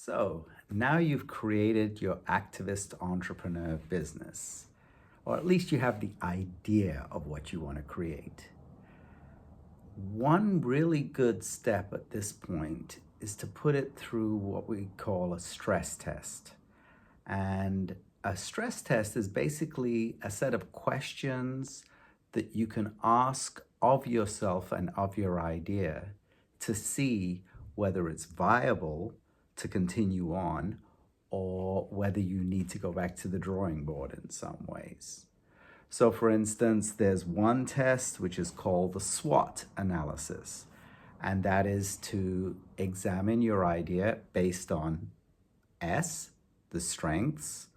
So now you've created your activist entrepreneur business, or at least you have the idea of what you want to create. One really good step at this point is to put it through what we call a stress test. And a stress test is basically a set of questions that you can ask of yourself and of your idea to see whether it's viable to continue on or whether you need to go back to the drawing board in some ways. So for instance, there's one test which is called the SWOT analysis, and that is to examine your idea based on S, the strengths,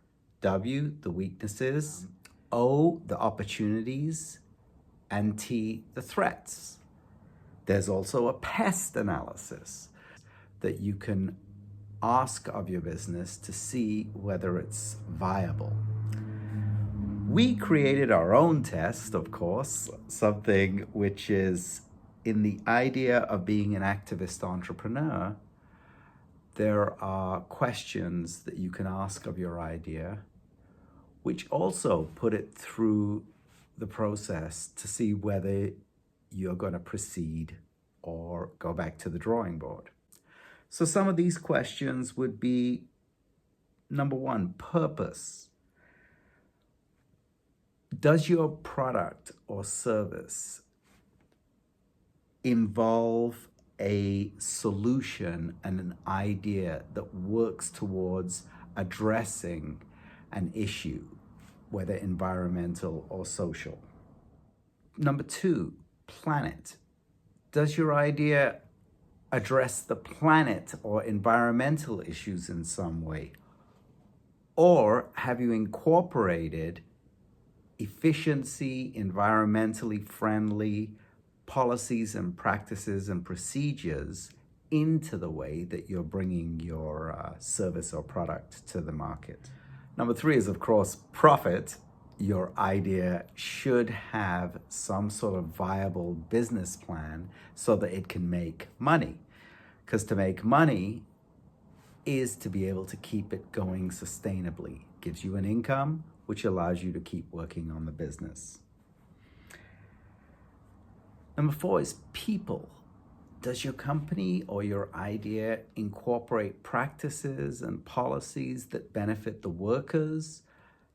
W, the weaknesses, O, the opportunities, and T, the threats. There's also a PEST analysis that you can ask of your business to see whether it's viable. We created our own test, of course, something which is in the idea of being an activist entrepreneur. There are questions that you can ask of your idea, which also put it through the process to see whether you're going to proceed or go back to the drawing board. So some of these questions would be, number one, purpose. Does your product or service involve a solution and an idea that works towards addressing an issue, whether environmental or social? Number two, planet. Does your idea address the planet or environmental issues in some way? Or have you incorporated efficiency, environmentally friendly policies and practices and procedures into the way that you're bringing your service or product to the market? Number three is, of course, profit. Your idea should have some sort of viable business plan so that it can make money. Because to make money is to be able to keep it going sustainably. It gives you an income, which allows you to keep working on the business. Number four is people. Does your company or your idea incorporate practices and policies that benefit the workers,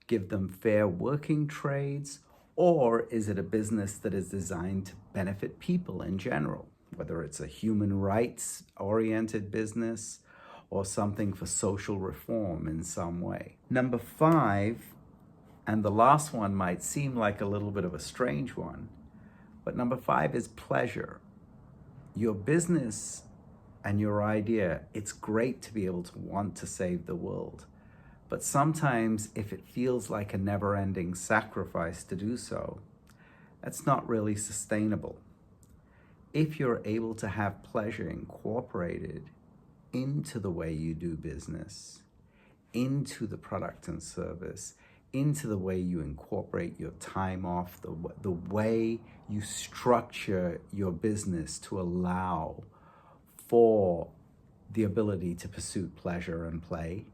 give them fair working trades, or is it a business that is designed to benefit people in general, whether it's a human rights-oriented business or something for social reform in some way? Number five, and the last one might seem like a little bit of a strange one, but number five is pleasure. Your business and your idea, it's great to be able to want to save the world. But sometimes if it feels like a never-ending sacrifice to do so, that's not really sustainable. If you're able to have pleasure incorporated into the way you do business, into the product and service, into the way you incorporate your time off, the way you structure your business to allow for the ability to pursue pleasure and play,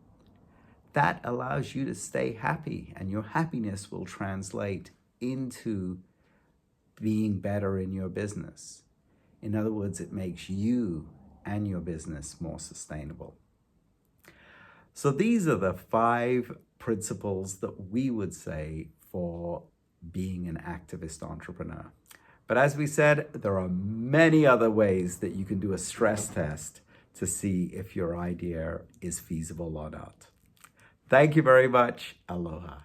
that allows you to stay happy, and your happiness will translate into being better in your business. In other words, it makes you and your business more sustainable. So these are the 5 principles that we would say for being an activist entrepreneur. But as we said, there are many other ways that you can do a stress test to see if your idea is feasible or not. Thank you very much. Aloha.